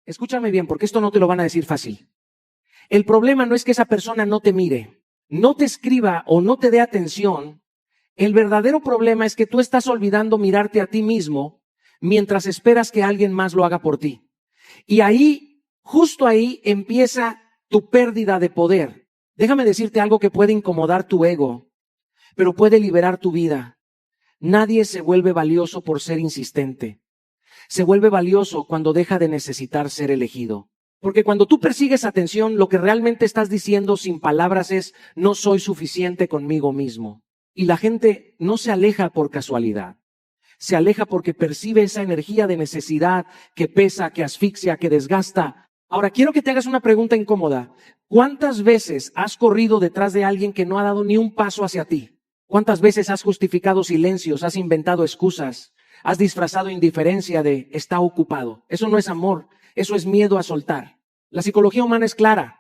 Escúchame bien, porque esto no te lo van a decir fácil. El problema no es que esa persona no te mire, no te escriba o no te dé atención. El verdadero problema es que tú estás olvidando mirarte a ti mismo mientras esperas que alguien más lo haga por ti. Y ahí, justo ahí, empieza tu pérdida de poder. Déjame decirte algo que puede incomodar tu ego, pero puede liberar tu vida. Nadie se vuelve valioso por ser insistente. Se vuelve valioso cuando deja de necesitar ser elegido. Porque cuando tú persigues atención, lo que realmente estás diciendo sin palabras es: no soy suficiente conmigo mismo. Y la gente no se aleja por casualidad. Se aleja porque percibe esa energía de necesidad que pesa, que asfixia, que desgasta. Ahora, quiero que te hagas una pregunta incómoda. ¿Cuántas veces has corrido detrás de alguien que no ha dado ni un paso hacia ti? ¿Cuántas veces has justificado silencios, has inventado excusas, has disfrazado indiferencia de está ocupado? Eso no es amor, eso es miedo a soltar. La psicología humana es clara.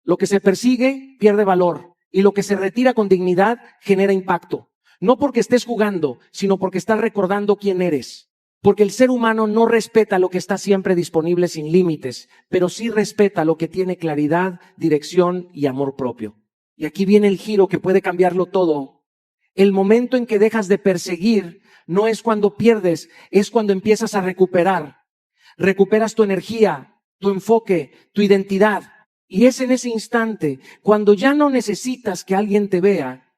Lo que se persigue pierde valor y lo que se retira con dignidad genera impacto. No porque estés jugando, sino porque estás recordando quién eres. Porque el ser humano no respeta lo que está siempre disponible sin límites, pero sí respeta lo que tiene claridad, dirección y amor propio. Y aquí viene el giro que puede cambiarlo todo. El momento en que dejas de perseguir no es cuando pierdes, es cuando empiezas a recuperar. Recuperas tu energía, tu enfoque, tu identidad. Y es en ese instante, cuando ya no necesitas que alguien te vea,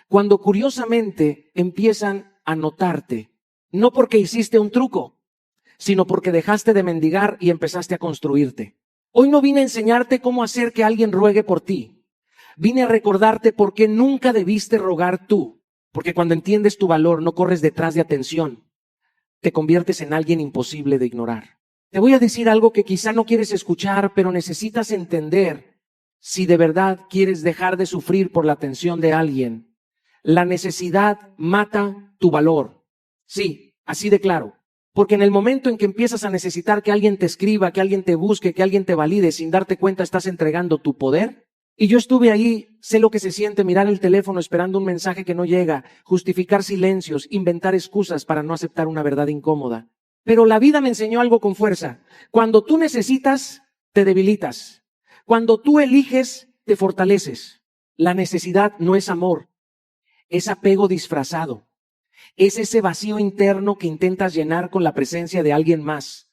cuando curiosamente empiezan a notarte. No porque hiciste un truco, sino porque dejaste de mendigar y empezaste a construirte. Hoy no vine a enseñarte cómo hacer que alguien ruegue por ti. Vine a recordarte por qué nunca debiste rogar tú. Porque cuando entiendes tu valor, no corres detrás de atención. Te conviertes en alguien imposible de ignorar. Te voy a decir algo que quizá no quieres escuchar, pero necesitas entender si de verdad quieres dejar de sufrir por la atención de alguien. La necesidad mata tu valor. Sí, así de claro. Porque en el momento en que empiezas a necesitar que alguien te escriba, que alguien te busque, que alguien te valide, sin darte cuenta estás entregando tu poder. Y yo estuve ahí, sé lo que se siente mirar el teléfono esperando un mensaje que no llega, justificar silencios, inventar excusas para no aceptar una verdad incómoda. Pero la vida me enseñó algo con fuerza. Cuando tú necesitas, te debilitas. Cuando tú eliges, te fortaleces. La necesidad no es amor, es apego disfrazado. Es ese vacío interno que intentas llenar con la presencia de alguien más.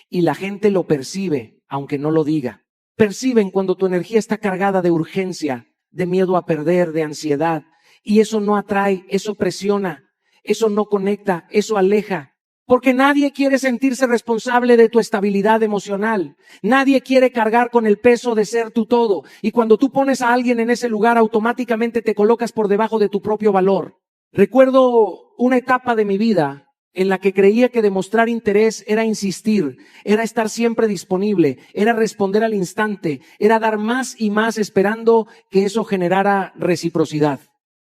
Y la gente lo percibe, aunque no lo diga. Perciben cuando tu energía está cargada de urgencia, de miedo a perder, de ansiedad. Y eso no atrae, eso presiona, eso no conecta, eso aleja. Porque nadie quiere sentirse responsable de tu estabilidad emocional. Nadie quiere cargar con el peso de ser tu todo. Y cuando tú pones a alguien en ese lugar, automáticamente te colocas por debajo de tu propio valor. Recuerdo una etapa de mi vida en la que creía que demostrar interés era insistir, era estar siempre disponible, era responder al instante, era dar más y más esperando que eso generara reciprocidad.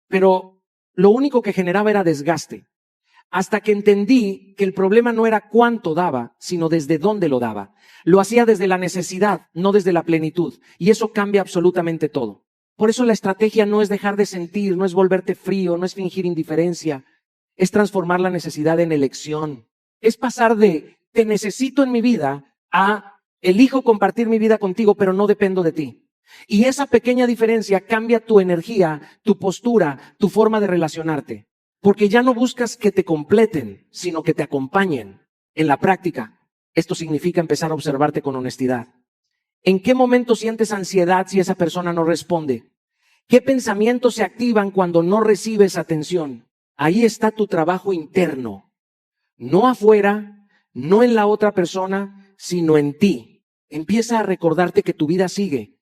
Pero lo único que generaba era desgaste. Hasta que entendí que el problema no era cuánto daba, sino desde dónde lo daba. Lo hacía desde la necesidad, no desde la plenitud. Y eso cambia absolutamente todo. Por eso la estrategia no es dejar de sentir, no es volverte frío, no es fingir indiferencia. Es transformar la necesidad en elección. Es pasar de te necesito en mi vida a elijo compartir mi vida contigo, pero no dependo de ti. Y esa pequeña diferencia cambia tu energía, tu postura, tu forma de relacionarte. Porque ya no buscas que te completen, sino que te acompañen. En la práctica, esto significa empezar a observarte con honestidad. ¿En qué momento sientes ansiedad si esa persona no responde? ¿Qué pensamientos se activan cuando no recibes atención? Ahí está tu trabajo interno. No afuera, no en la otra persona, sino en ti. Empieza a recordarte que tu vida sigue.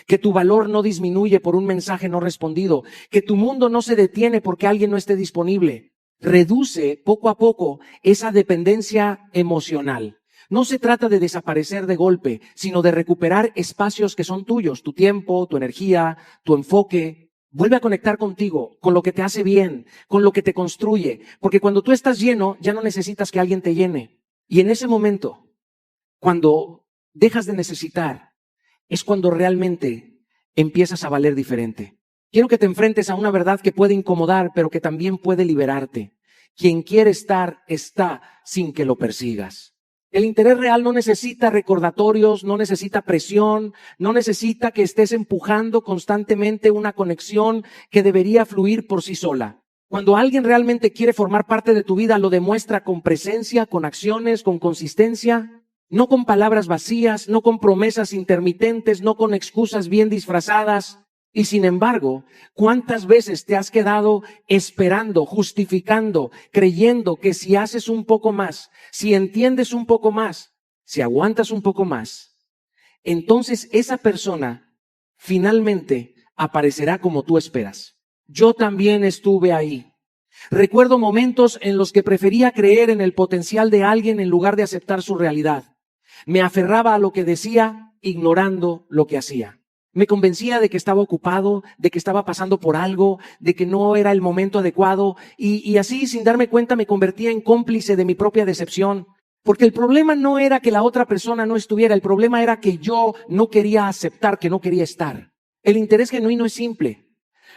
Que tu valor no disminuye por un mensaje no respondido, que tu mundo no se detiene porque alguien no esté disponible. Reduce poco a poco esa dependencia emocional. No se trata de desaparecer de golpe, sino de recuperar espacios que son tuyos, tu tiempo, tu energía, tu enfoque. Vuelve a conectar contigo, con lo que te hace bien, con lo que te construye, porque cuando tú estás lleno, ya no necesitas que alguien te llene. Y en ese momento, cuando dejas de necesitar, es cuando realmente empiezas a valer diferente. Quiero que te enfrentes a una verdad que puede incomodar, pero que también puede liberarte. Quien quiere estar, está sin que lo persigas. El interés real no necesita recordatorios, no necesita presión, no necesita que estés empujando constantemente una conexión que debería fluir por sí sola. Cuando alguien realmente quiere formar parte de tu vida, lo demuestra con presencia, con acciones, con consistencia, no con palabras vacías, no con promesas intermitentes, no con excusas bien disfrazadas. Y sin embargo, ¿cuántas veces te has quedado esperando, justificando, creyendo que si haces un poco más, si entiendes un poco más, si aguantas un poco más, entonces esa persona finalmente aparecerá como tú esperas? Yo también estuve ahí. Recuerdo momentos en los que prefería creer en el potencial de alguien en lugar de aceptar su realidad. Me aferraba a lo que decía, ignorando lo que hacía. Me convencía de que estaba ocupado, de que estaba pasando por algo, de que no era el momento adecuado, y así, sin darme cuenta, me convertía en cómplice de mi propia decepción. Porque el problema no era que la otra persona no estuviera, el problema era que yo no quería aceptar, que no quería estar. El interés genuino es simple.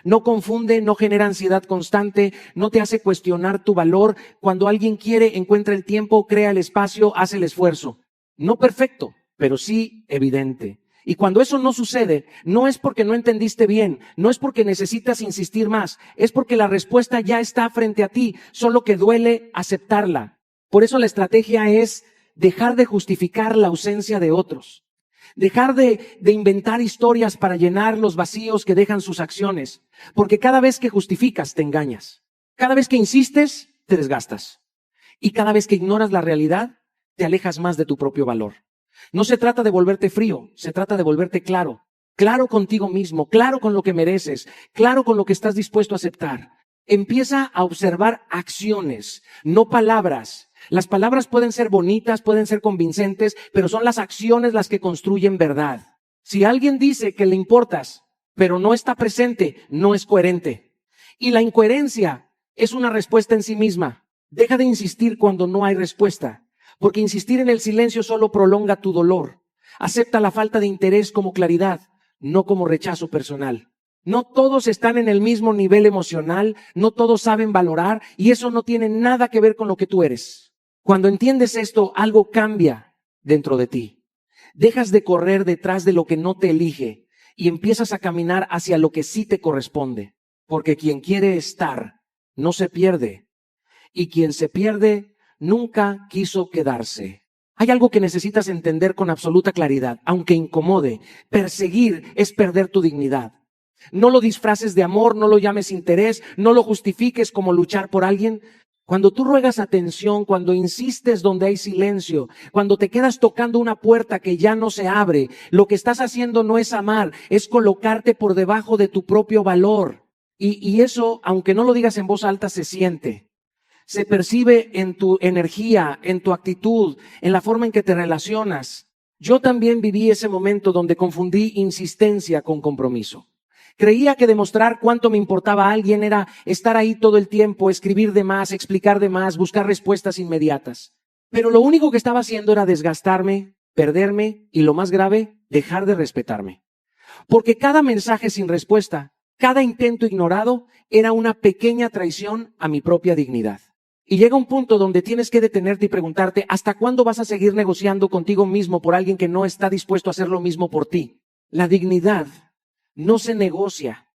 No confunde, no genera ansiedad constante, no te hace cuestionar tu valor. Cuando alguien quiere, encuentra el tiempo, crea el espacio, hace el esfuerzo. No perfecto, pero sí evidente. Y cuando eso no sucede, no es porque no entendiste bien, no es porque necesitas insistir más, es porque la respuesta ya está frente a ti, solo que duele aceptarla. Por eso la estrategia es dejar de justificar la ausencia de otros, dejar de inventar historias para llenar los vacíos que dejan sus acciones, porque cada vez que justificas te engañas, cada vez que insistes te desgastas y cada vez que ignoras la realidad te alejas más de tu propio valor. No se trata de volverte frío, se trata de volverte claro. Claro contigo mismo, claro con lo que mereces, claro con lo que estás dispuesto a aceptar. Empieza a observar acciones, no palabras. Las palabras pueden ser bonitas, pueden ser convincentes, pero son las acciones las que construyen verdad. Si alguien dice que le importas, pero no está presente, no es coherente. Y la incoherencia es una respuesta en sí misma. Deja de insistir cuando no hay respuesta. Porque insistir en el silencio solo prolonga tu dolor. Acepta la falta de interés como claridad, no como rechazo personal. No todos están en el mismo nivel emocional, no todos saben valorar y eso no tiene nada que ver con lo que tú eres. Cuando entiendes esto, algo cambia dentro de ti. Dejas de correr detrás de lo que no te elige y empiezas a caminar hacia lo que sí te corresponde. Porque quien quiere estar no se pierde y quien se pierde nunca quiso quedarse. Hay algo que necesitas entender con absoluta claridad, aunque incomode. Perseguir es perder tu dignidad. No lo disfraces de amor, no lo llames interés, no lo justifiques como luchar por alguien. Cuando tú ruegas atención, cuando insistes donde hay silencio, cuando te quedas tocando una puerta que ya no se abre, lo que estás haciendo no es amar, es colocarte por debajo de tu propio valor. Y eso, aunque no lo digas en voz alta, se siente. Se percibe en tu energía, en tu actitud, en la forma en que te relacionas. Yo también viví ese momento donde confundí insistencia con compromiso. Creía que demostrar cuánto me importaba a alguien era estar ahí todo el tiempo, escribir de más, explicar de más, buscar respuestas inmediatas. Pero lo único que estaba haciendo era desgastarme, perderme y, lo más grave, dejar de respetarme. Porque cada mensaje sin respuesta, cada intento ignorado, era una pequeña traición a mi propia dignidad. Y llega un punto donde tienes que detenerte y preguntarte, ¿hasta cuándo vas a seguir negociando contigo mismo por alguien que no está dispuesto a hacer lo mismo por ti? La dignidad no se negocia,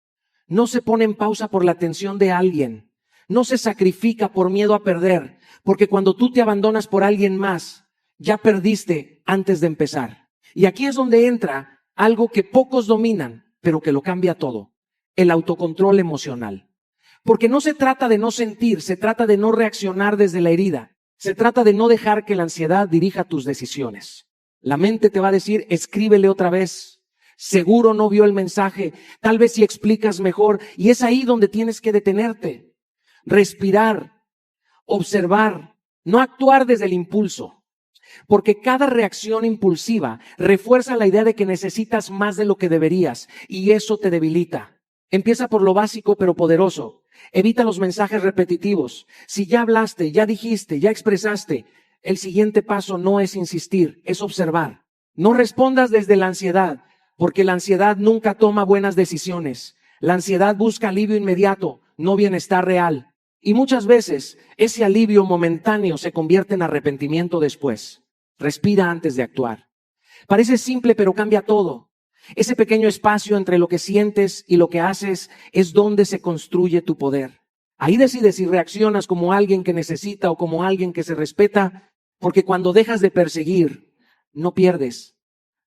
no se pone en pausa por la atención de alguien, no se sacrifica por miedo a perder, porque cuando tú te abandonas por alguien más, ya perdiste antes de empezar. Y aquí es donde entra algo que pocos dominan, pero que lo cambia todo, el autocontrol emocional. Porque no se trata de no sentir, se trata de no reaccionar desde la herida. Se trata de no dejar que la ansiedad dirija tus decisiones. La mente te va a decir, escríbele otra vez. Seguro no vio el mensaje. Tal vez si explicas mejor. Y es ahí donde tienes que detenerte. Respirar, observar, no actuar desde el impulso. Porque cada reacción impulsiva refuerza la idea de que necesitas más de lo que deberías. Y eso te debilita. Empieza por lo básico pero poderoso. Evita los mensajes repetitivos. Si ya hablaste, ya dijiste, ya expresaste, el siguiente paso no es insistir, es observar. No respondas desde la ansiedad, porque la ansiedad nunca toma buenas decisiones. La ansiedad busca alivio inmediato, no bienestar real. Y muchas veces ese alivio momentáneo se convierte en arrepentimiento después. Respira antes de actuar. Parece simple, pero cambia todo. Ese pequeño espacio entre lo que sientes y lo que haces es donde se construye tu poder. Ahí decides si reaccionas como alguien que necesita o como alguien que se respeta, porque cuando dejas de perseguir, no pierdes,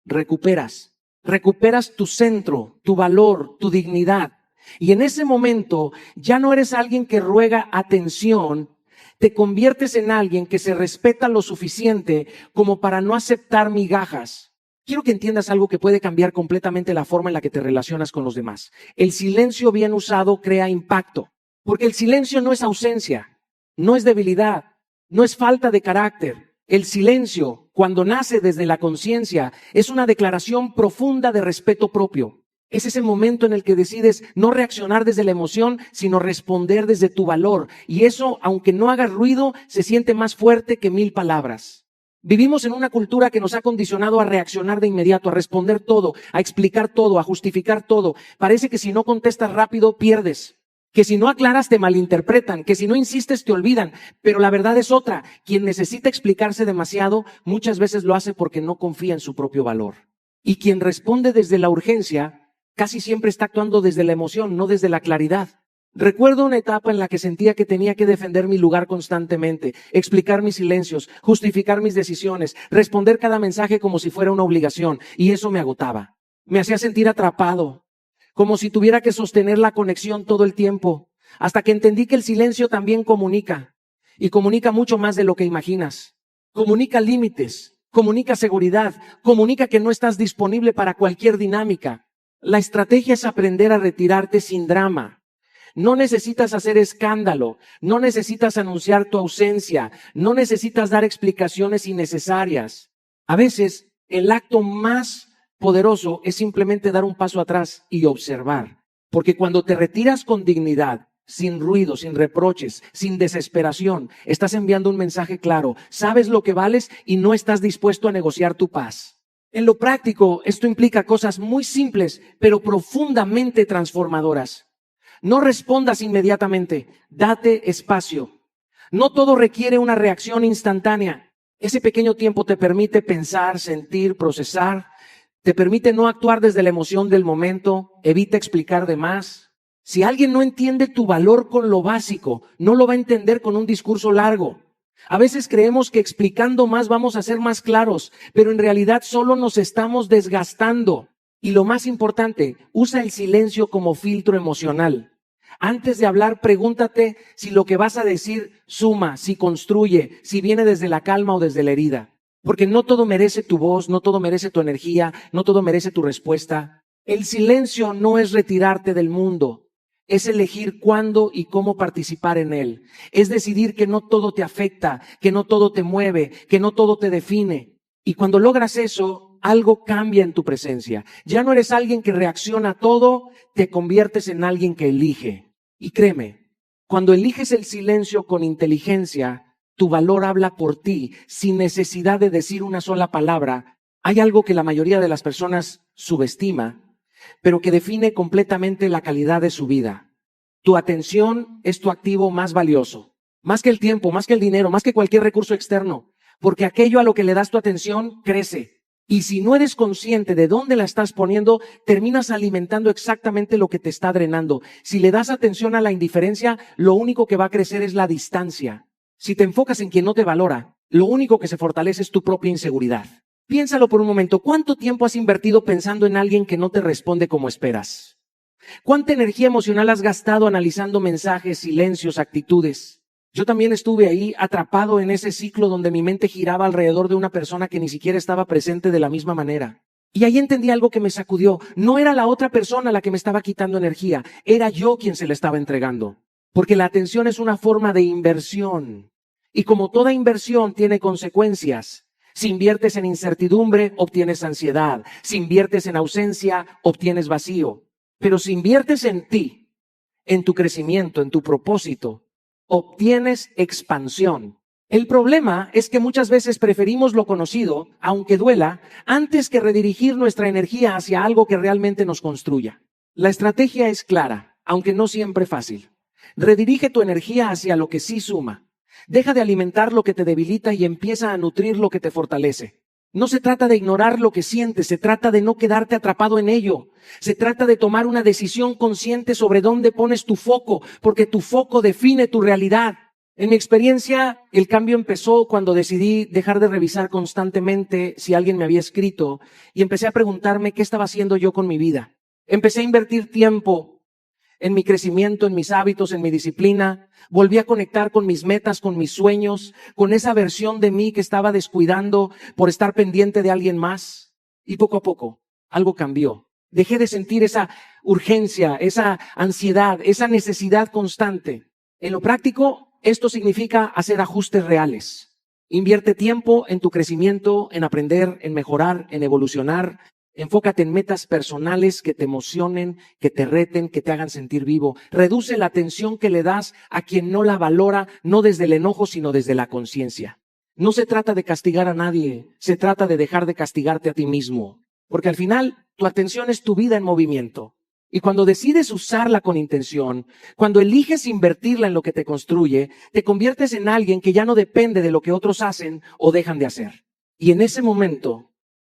recuperas. Recuperas tu centro, tu valor, tu dignidad. Y en ese momento ya no eres alguien que ruega atención, te conviertes en alguien que se respeta lo suficiente como para no aceptar migajas. Quiero que entiendas algo que puede cambiar completamente la forma en la que te relacionas con los demás. El silencio bien usado crea impacto, porque el silencio no es ausencia, no es debilidad, no es falta de carácter. El silencio, cuando nace desde la conciencia, es una declaración profunda de respeto propio. Es ese momento en el que decides no reaccionar desde la emoción, sino responder desde tu valor. Y eso, aunque no haga ruido, se siente más fuerte que 1000 palabras. Vivimos en una cultura que nos ha condicionado a reaccionar de inmediato, a responder todo, a explicar todo, a justificar todo. Parece que si no contestas rápido, pierdes. Que si no aclaras te malinterpretan, que si no insistes te olvidan, pero la verdad es otra. Quien necesita explicarse demasiado, muchas veces lo hace porque no confía en su propio valor. Y quien responde desde la urgencia, casi siempre está actuando desde la emoción, no desde la claridad. Recuerdo una etapa en la que sentía que tenía que defender mi lugar constantemente, explicar mis silencios, justificar mis decisiones, responder cada mensaje como si fuera una obligación, y eso me agotaba. Me hacía sentir atrapado, como si tuviera que sostener la conexión todo el tiempo, hasta que entendí que el silencio también comunica, y comunica mucho más de lo que imaginas. Comunica límites, comunica seguridad, comunica que no estás disponible para cualquier dinámica. La estrategia es aprender a retirarte sin drama. No necesitas hacer escándalo, no necesitas anunciar tu ausencia, no necesitas dar explicaciones innecesarias. A veces, el acto más poderoso es simplemente dar un paso atrás y observar. Porque cuando te retiras con dignidad, sin ruido, sin reproches, sin desesperación, estás enviando un mensaje claro. Sabes lo que vales y no estás dispuesto a negociar tu paz. En lo práctico, esto implica cosas muy simples, pero profundamente transformadoras. No respondas inmediatamente, date espacio. No todo requiere una reacción instantánea. Ese pequeño tiempo te permite pensar, sentir, procesar. Te permite no actuar desde la emoción del momento, evita explicar de más. Si alguien no entiende tu valor con lo básico, no lo va a entender con un discurso largo. A veces creemos que explicando más vamos a ser más claros, pero en realidad solo nos estamos desgastando. Y lo más importante, usa el silencio como filtro emocional. Antes de hablar, pregúntate si lo que vas a decir suma, si construye, si viene desde la calma o desde la herida. Porque no todo merece tu voz, no todo merece tu energía, no todo merece tu respuesta. El silencio no es retirarte del mundo, es elegir cuándo y cómo participar en él. Es decidir que no todo te afecta, que no todo te mueve, que no todo te define. Y cuando logras eso, algo cambia en tu presencia. Ya no eres alguien que reacciona a todo, te conviertes en alguien que elige. Y créeme, cuando eliges el silencio con inteligencia, tu valor habla por ti, sin necesidad de decir una sola palabra. Hay algo que la mayoría de las personas subestima, pero que define completamente la calidad de su vida. Tu atención es tu activo más valioso, más que el tiempo, más que el dinero, más que cualquier recurso externo, porque aquello a lo que le das tu atención crece. Y si no eres consciente de dónde la estás poniendo, terminas alimentando exactamente lo que te está drenando. Si le das atención a la indiferencia, lo único que va a crecer es la distancia. Si te enfocas en quien no te valora, lo único que se fortalece es tu propia inseguridad. Piénsalo por un momento. ¿Cuánto tiempo has invertido pensando en alguien que no te responde como esperas? ¿Cuánta energía emocional has gastado analizando mensajes, silencios, actitudes? Yo también estuve ahí atrapado en ese ciclo donde mi mente giraba alrededor de una persona que ni siquiera estaba presente de la misma manera. Y ahí entendí algo que me sacudió. No era la otra persona la que me estaba quitando energía, era yo quien se la estaba entregando. Porque la atención es una forma de inversión. Y como toda inversión tiene consecuencias, si inviertes en incertidumbre, obtienes ansiedad. Si inviertes en ausencia, obtienes vacío. Pero si inviertes en ti, en tu crecimiento, en tu propósito, obtienes expansión. El problema es que muchas veces preferimos lo conocido, aunque duela, antes que redirigir nuestra energía hacia algo que realmente nos construya. La estrategia es clara, aunque no siempre fácil. Redirige tu energía hacia lo que sí suma. Deja de alimentar lo que te debilita y empieza a nutrir lo que te fortalece. No se trata de ignorar lo que sientes, se trata de no quedarte atrapado en ello. Se trata de tomar una decisión consciente sobre dónde pones tu foco, porque tu foco define tu realidad. En mi experiencia, el cambio empezó cuando decidí dejar de revisar constantemente si alguien me había escrito y empecé a preguntarme qué estaba haciendo yo con mi vida. Empecé a invertir tiempo en mi crecimiento, en mis hábitos, en mi disciplina. Volví a conectar con mis metas, con mis sueños, con esa versión de mí que estaba descuidando por estar pendiente de alguien más. Y poco a poco, algo cambió. Dejé de sentir esa urgencia, esa ansiedad, esa necesidad constante. En lo práctico, esto significa hacer ajustes reales. Invierte tiempo en tu crecimiento, en aprender, en mejorar, en evolucionar. Enfócate en metas personales que te emocionen, que te reten, que te hagan sentir vivo. Reduce la atención que le das a quien no la valora, no desde el enojo, sino desde la conciencia. No se trata de castigar a nadie, se trata de dejar de castigarte a ti mismo. Porque al final, tu atención es tu vida en movimiento. Y cuando decides usarla con intención, cuando eliges invertirla en lo que te construye, te conviertes en alguien que ya no depende de lo que otros hacen o dejan de hacer. Y en ese momento,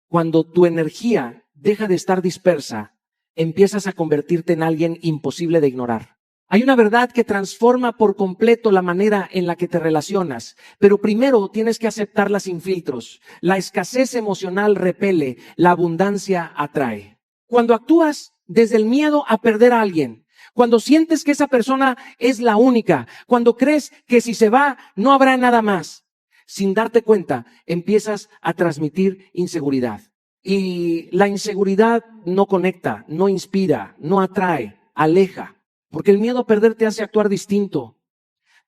cuando tu energía deja de estar dispersa, empiezas a convertirte en alguien imposible de ignorar. Hay una verdad que transforma por completo la manera en la que te relacionas, pero primero tienes que aceptarla sin filtros. La escasez emocional repele, la abundancia atrae. Cuando actúas desde el miedo a perder a alguien, cuando sientes que esa persona es la única, cuando crees que si se va no habrá nada más, sin darte cuenta, empiezas a transmitir inseguridad. Y la inseguridad no conecta, no inspira, no atrae, aleja. Porque el miedo a perder te hace actuar distinto,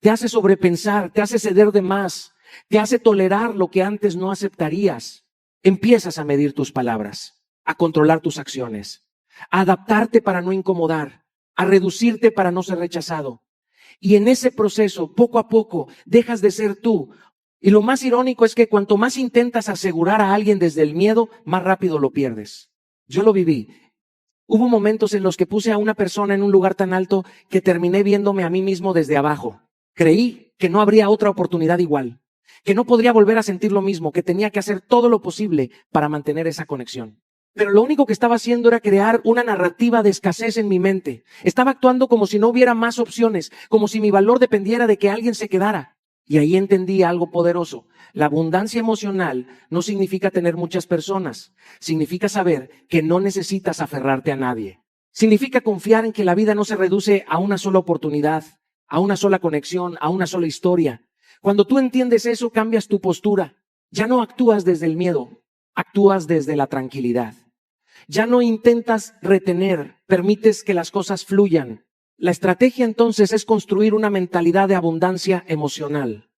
te hace sobrepensar, te hace ceder de más, te hace tolerar lo que antes no aceptarías. Empiezas a medir tus palabras, a controlar tus acciones, a adaptarte para no incomodar, a reducirte para no ser rechazado. Y en ese proceso, poco a poco, dejas de ser tú. Y lo más irónico es que cuanto más intentas asegurar a alguien desde el miedo, más rápido lo pierdes. Yo lo viví. Hubo momentos en los que puse a una persona en un lugar tan alto que terminé viéndome a mí mismo desde abajo. Creí que no habría otra oportunidad igual, que no podría volver a sentir lo mismo, que tenía que hacer todo lo posible para mantener esa conexión. Pero lo único que estaba haciendo era crear una narrativa de escasez en mi mente. Estaba actuando como si no hubiera más opciones, como si mi valor dependiera de que alguien se quedara. Y ahí entendí algo poderoso. La abundancia emocional no significa tener muchas personas. Significa saber que no necesitas aferrarte a nadie. Significa confiar en que la vida no se reduce a una sola oportunidad, a una sola conexión, a una sola historia. Cuando tú entiendes eso, cambias tu postura. Ya no actúas desde el miedo, actúas desde la tranquilidad. Ya no intentas retener, permites que las cosas fluyan. La estrategia entonces es construir una mentalidad de abundancia emocional.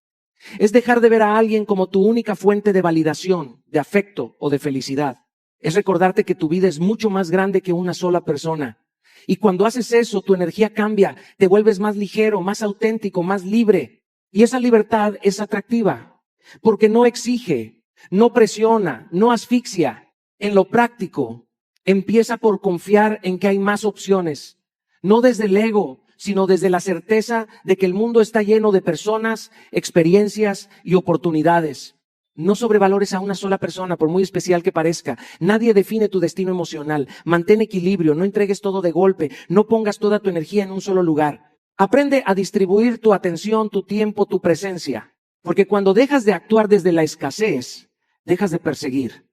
Es dejar de ver a alguien como tu única fuente de validación, de afecto o de felicidad. Es recordarte que tu vida es mucho más grande que una sola persona. Y cuando haces eso, tu energía cambia, te vuelves más ligero, más auténtico, más libre. Y esa libertad es atractiva, porque no exige, no presiona, no asfixia. En lo práctico, empieza por confiar en que hay más opciones. No desde el ego, sino desde la certeza de que el mundo está lleno de personas, experiencias y oportunidades. No sobrevalores a una sola persona, por muy especial que parezca. Nadie define tu destino emocional. Mantén equilibrio, no entregues todo de golpe, no pongas toda tu energía en un solo lugar. Aprende a distribuir tu atención, tu tiempo, tu presencia. Porque cuando dejas de actuar desde la escasez, dejas de perseguir.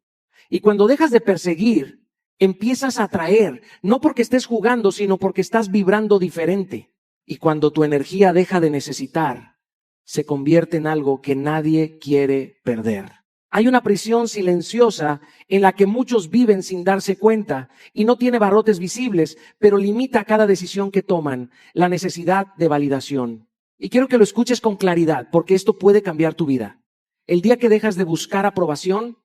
Y cuando dejas de perseguir, empiezas a atraer, no porque estés jugando, sino porque estás vibrando diferente. Y cuando tu energía deja de necesitar, se convierte en algo que nadie quiere perder. Hay una prisión silenciosa en la que muchos viven sin darse cuenta y no tiene barrotes visibles, pero limita cada decisión que toman, la necesidad de validación. Y quiero que lo escuches con claridad, porque esto puede cambiar tu vida. El día que dejas de buscar aprobación,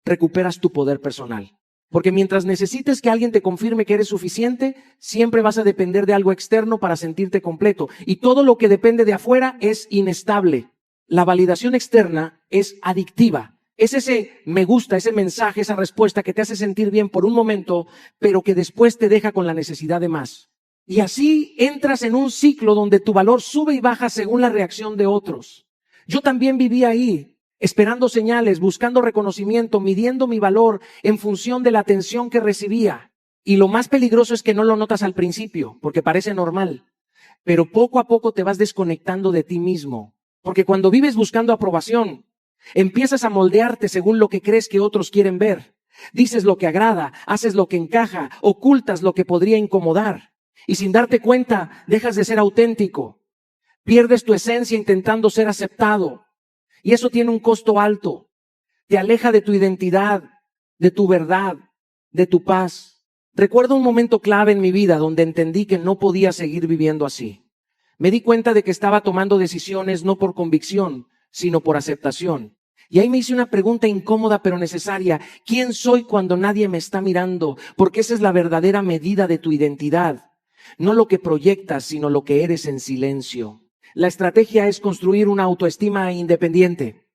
recuperas tu poder personal. Porque mientras necesites que alguien te confirme que eres suficiente, siempre vas a depender de algo externo para sentirte completo. Y todo lo que depende de afuera es inestable. La validación externa es adictiva. Es ese me gusta, ese mensaje, esa respuesta que te hace sentir bien por un momento, pero que después te deja con la necesidad de más. Y así entras en un ciclo donde tu valor sube y baja según la reacción de otros. Yo también vivía ahí, esperando señales, buscando reconocimiento, midiendo mi valor en función de la atención que recibía. Y lo más peligroso es que no lo notas al principio, porque parece normal. Pero poco a poco te vas desconectando de ti mismo. Porque cuando vives buscando aprobación, empiezas a moldearte según lo que crees que otros quieren ver. Dices lo que agrada, haces lo que encaja, ocultas lo que podría incomodar. Y sin darte cuenta, dejas de ser auténtico. Pierdes tu esencia intentando ser aceptado. Y eso tiene un costo alto. Te aleja de tu identidad, de tu verdad, de tu paz. Recuerdo un momento clave en mi vida donde entendí que no podía seguir viviendo así. Me di cuenta de que estaba tomando decisiones no por convicción, sino por aceptación. Y ahí me hice una pregunta incómoda pero necesaria. ¿Quién soy cuando nadie me está mirando? Porque esa es la verdadera medida de tu identidad. No lo que proyectas, sino lo que eres en silencio. La estrategia es construir una autoestima independiente.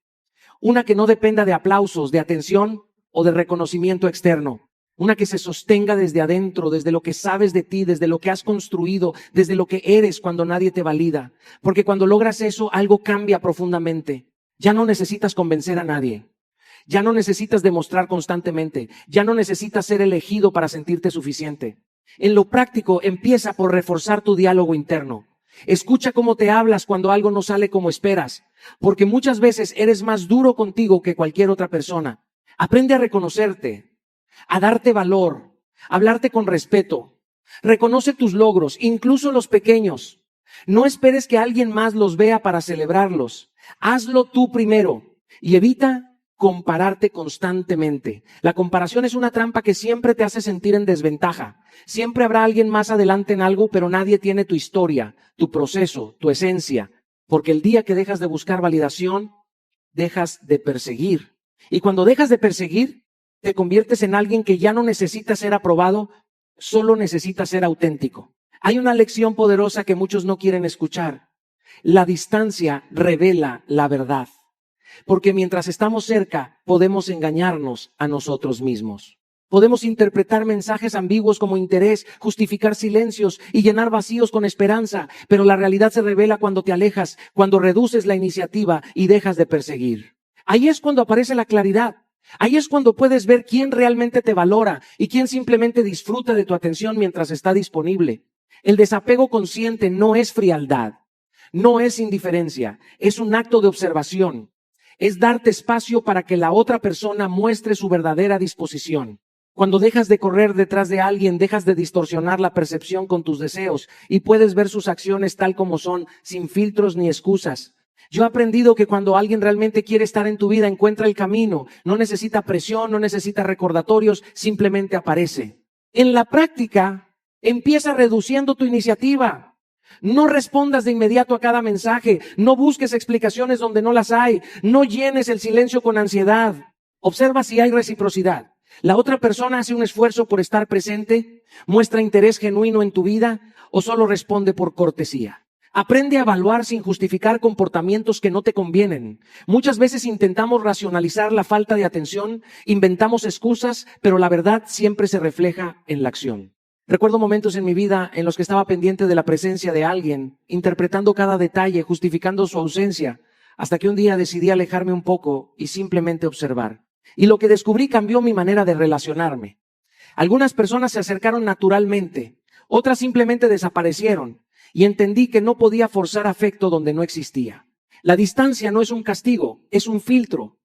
Una que no dependa de aplausos, de atención o de reconocimiento externo. Una que se sostenga desde adentro, desde lo que sabes de ti, desde lo que has construido, desde lo que eres cuando nadie te valida. Porque cuando logras eso, algo cambia profundamente. Ya no necesitas convencer a nadie. Ya no necesitas demostrar constantemente. Ya no necesitas ser elegido para sentirte suficiente. En lo práctico, empieza por reforzar tu diálogo interno. Escucha cómo te hablas cuando algo no sale como esperas, porque muchas veces eres más duro contigo que cualquier otra persona. Aprende a reconocerte, a darte valor, a hablarte con respeto. Reconoce tus logros, incluso los pequeños. No esperes que alguien más los vea para celebrarlos. Hazlo tú primero y evita compararte constantemente. La comparación es una trampa que siempre te hace sentir en desventaja. Siempre habrá alguien más adelante en algo, pero nadie tiene tu historia, tu proceso, tu esencia. Porque el día que dejas de buscar validación, dejas de perseguir. Y cuando dejas de perseguir, te conviertes en alguien que ya no necesita ser aprobado, solo necesita ser auténtico. Hay una lección poderosa que muchos no quieren escuchar. La distancia revela la verdad. Porque mientras estamos cerca, podemos engañarnos a nosotros mismos. Podemos interpretar mensajes ambiguos como interés, justificar silencios y llenar vacíos con esperanza. Pero la realidad se revela cuando te alejas, cuando reduces la iniciativa y dejas de perseguir. Ahí es cuando aparece la claridad. Ahí es cuando puedes ver quién realmente te valora y quién simplemente disfruta de tu atención mientras está disponible. El desapego consciente no es frialdad, no es indiferencia, es un acto de observación. Es darte espacio para que la otra persona muestre su verdadera disposición. Cuando dejas de correr detrás de alguien, dejas de distorsionar la percepción con tus deseos y puedes ver sus acciones tal como son, sin filtros ni excusas. Yo he aprendido que cuando alguien realmente quiere estar en tu vida, encuentra el camino. No necesita presión, no necesita recordatorios, simplemente aparece. En la práctica, empieza reduciendo tu iniciativa. No respondas de inmediato a cada mensaje. No busques explicaciones donde no las hay. No llenes el silencio con ansiedad. Observa si hay reciprocidad. ¿La otra persona hace un esfuerzo por estar presente? ¿Muestra interés genuino en tu vida? ¿O solo responde por cortesía? Aprende a evaluar sin justificar comportamientos que no te convienen. Muchas veces intentamos racionalizar la falta de atención, inventamos excusas, pero la verdad siempre se refleja en la acción. Recuerdo momentos en mi vida en los que estaba pendiente de la presencia de alguien, interpretando cada detalle, justificando su ausencia, hasta que un día decidí alejarme un poco y simplemente observar. Y lo que descubrí cambió mi manera de relacionarme. Algunas personas se acercaron naturalmente, otras simplemente desaparecieron, y entendí que no podía forzar afecto donde no existía. La distancia no es un castigo, es un filtro.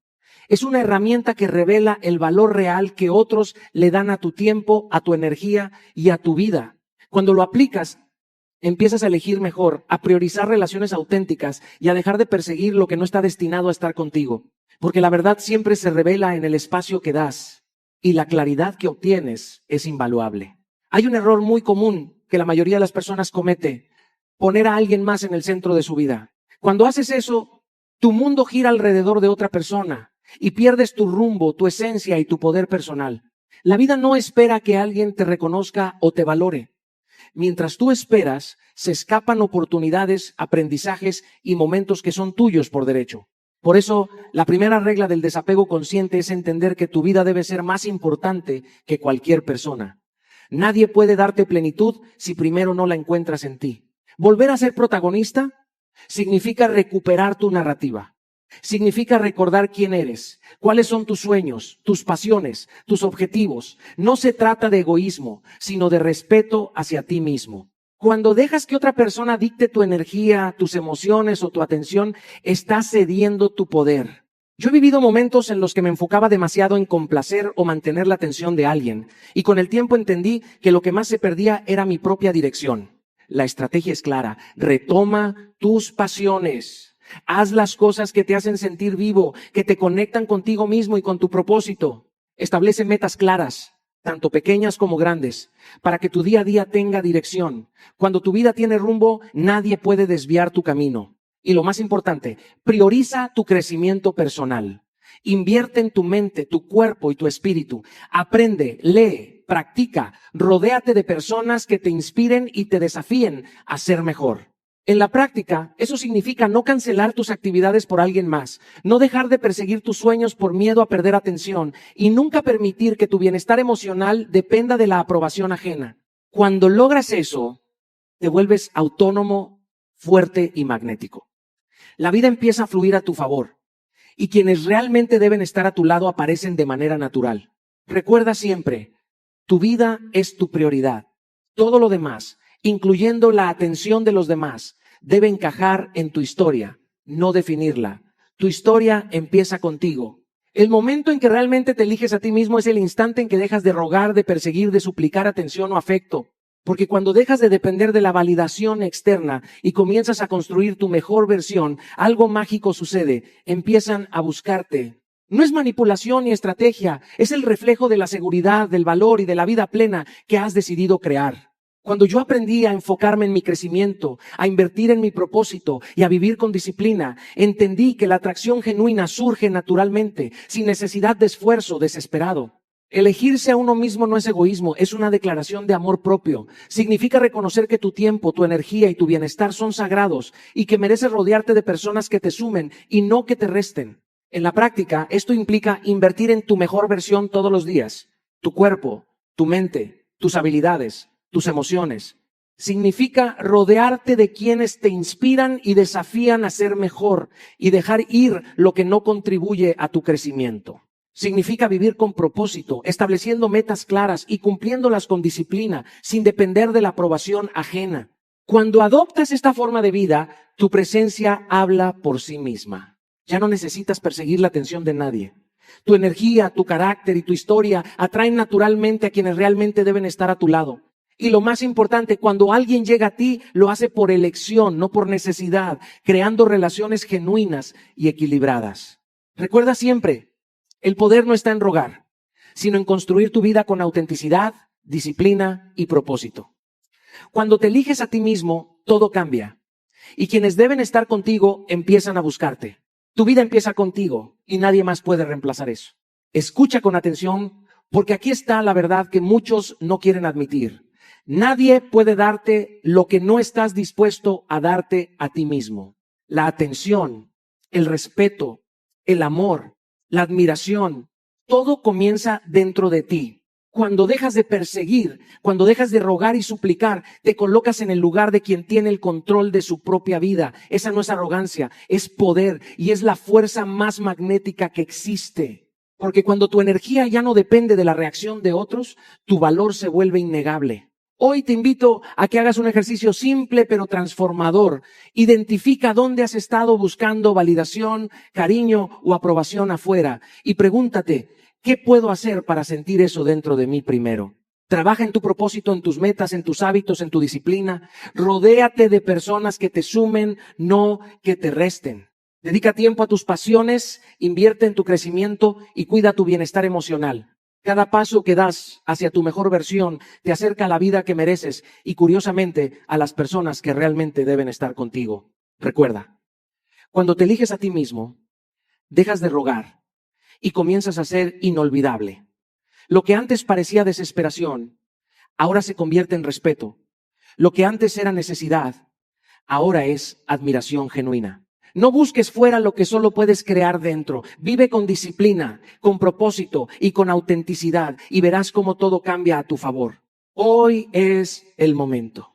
Es una herramienta que revela el valor real que otros le dan a tu tiempo, a tu energía y a tu vida. Cuando lo aplicas, empiezas a elegir mejor, a priorizar relaciones auténticas y a dejar de perseguir lo que no está destinado a estar contigo. Porque la verdad siempre se revela en el espacio que das y la claridad que obtienes es invaluable. Hay un error muy común que la mayoría de las personas comete: poner a alguien más en el centro de su vida. Cuando haces eso, tu mundo gira alrededor de otra persona y pierdes tu rumbo, tu esencia y tu poder personal. La vida no espera que alguien te reconozca o te valore. Mientras tú esperas, se escapan oportunidades, aprendizajes y momentos que son tuyos por derecho. Por eso, la primera regla del desapego consciente es entender que tu vida debe ser más importante que cualquier persona. Nadie puede darte plenitud si primero no la encuentras en ti. Volver a ser protagonista significa recuperar tu narrativa. Significa recordar quién eres, cuáles son tus sueños, tus pasiones, tus objetivos. No se trata de egoísmo, sino de respeto hacia ti mismo. Cuando dejas que otra persona dicte tu energía, tus emociones o tu atención, estás cediendo tu poder. Yo he vivido momentos en los que me enfocaba demasiado en complacer o mantener la atención de alguien, y con el tiempo entendí que lo que más se perdía era mi propia dirección. La estrategia es clara: retoma tus pasiones. Haz las cosas que te hacen sentir vivo, que te conectan contigo mismo y con tu propósito. Establece metas claras, tanto pequeñas como grandes, para que tu día a día tenga dirección. Cuando tu vida tiene rumbo, nadie puede desviar tu camino. Y lo más importante, prioriza tu crecimiento personal. Invierte en tu mente, tu cuerpo y tu espíritu. Aprende, lee, practica, rodéate de personas que te inspiren y te desafíen a ser mejor. En la práctica, eso significa no cancelar tus actividades por alguien más, no dejar de perseguir tus sueños por miedo a perder atención y nunca permitir que tu bienestar emocional dependa de la aprobación ajena. Cuando logras eso, te vuelves autónomo, fuerte y magnético. La vida empieza a fluir a tu favor y quienes realmente deben estar a tu lado aparecen de manera natural. Recuerda siempre, tu vida es tu prioridad. Todo lo demás, incluyendo la atención de los demás, debe encajar en tu historia, no definirla. Tu historia empieza contigo. El momento en que realmente te eliges a ti mismo es el instante en que dejas de rogar, de perseguir, de suplicar atención o afecto. Porque cuando dejas de depender de la validación externa y comienzas a construir tu mejor versión, algo mágico sucede. Empiezan a buscarte. No es manipulación ni estrategia, es el reflejo de la seguridad, del valor y de la vida plena que has decidido crear. Cuando yo aprendí a enfocarme en mi crecimiento, a invertir en mi propósito y a vivir con disciplina, entendí que la atracción genuina surge naturalmente, sin necesidad de esfuerzo desesperado. Elegirse a uno mismo no es egoísmo, es una declaración de amor propio. Significa reconocer que tu tiempo, tu energía y tu bienestar son sagrados y que mereces rodearte de personas que te sumen y no que te resten. En la práctica, esto implica invertir en tu mejor versión todos los días. Tu cuerpo, tu mente, tus habilidades, tus emociones. Significa rodearte de quienes te inspiran y desafían a ser mejor y dejar ir lo que no contribuye a tu crecimiento. Significa vivir con propósito, estableciendo metas claras y cumpliéndolas con disciplina, sin depender de la aprobación ajena. Cuando adoptas esta forma de vida, tu presencia habla por sí misma. Ya no necesitas perseguir la atención de nadie. Tu energía, tu carácter y tu historia atraen naturalmente a quienes realmente deben estar a tu lado. Y lo más importante, cuando alguien llega a ti, lo hace por elección, no por necesidad, creando relaciones genuinas y equilibradas. Recuerda siempre, el poder no está en rogar, sino en construir tu vida con autenticidad, disciplina y propósito. Cuando te eliges a ti mismo, todo cambia. Y quienes deben estar contigo empiezan a buscarte. Tu vida empieza contigo y nadie más puede reemplazar eso. Escucha con atención, porque aquí está la verdad que muchos no quieren admitir. Nadie puede darte lo que no estás dispuesto a darte a ti mismo. La atención, el respeto, el amor, la admiración, todo comienza dentro de ti. Cuando dejas de perseguir, cuando dejas de rogar y suplicar, te colocas en el lugar de quien tiene el control de su propia vida. Esa no es arrogancia, es poder y es la fuerza más magnética que existe. Porque cuando tu energía ya no depende de la reacción de otros, tu valor se vuelve innegable. Hoy te invito a que hagas un ejercicio simple pero transformador. Identifica dónde has estado buscando validación, cariño o aprobación afuera y pregúntate, ¿qué puedo hacer para sentir eso dentro de mí primero? Trabaja en tu propósito, en tus metas, en tus hábitos, en tu disciplina. Rodéate de personas que te sumen, no que te resten. Dedica tiempo a tus pasiones, invierte en tu crecimiento y cuida tu bienestar emocional. Cada paso que das hacia tu mejor versión te acerca a la vida que mereces y, curiosamente, a las personas que realmente deben estar contigo. Recuerda, cuando te eliges a ti mismo, dejas de rogar y comienzas a ser inolvidable. Lo que antes parecía desesperación, ahora se convierte en respeto. Lo que antes era necesidad, ahora es admiración genuina. No busques fuera lo que solo puedes crear dentro. Vive con disciplina, con propósito y con autenticidad y verás cómo todo cambia a tu favor. Hoy es el momento.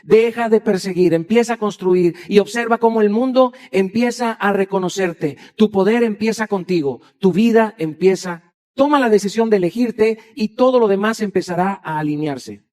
Deja de perseguir, empieza a construir y observa cómo el mundo empieza a reconocerte. Tu poder empieza contigo, tu vida empieza. Toma la decisión de elegirte y todo lo demás empezará a alinearse.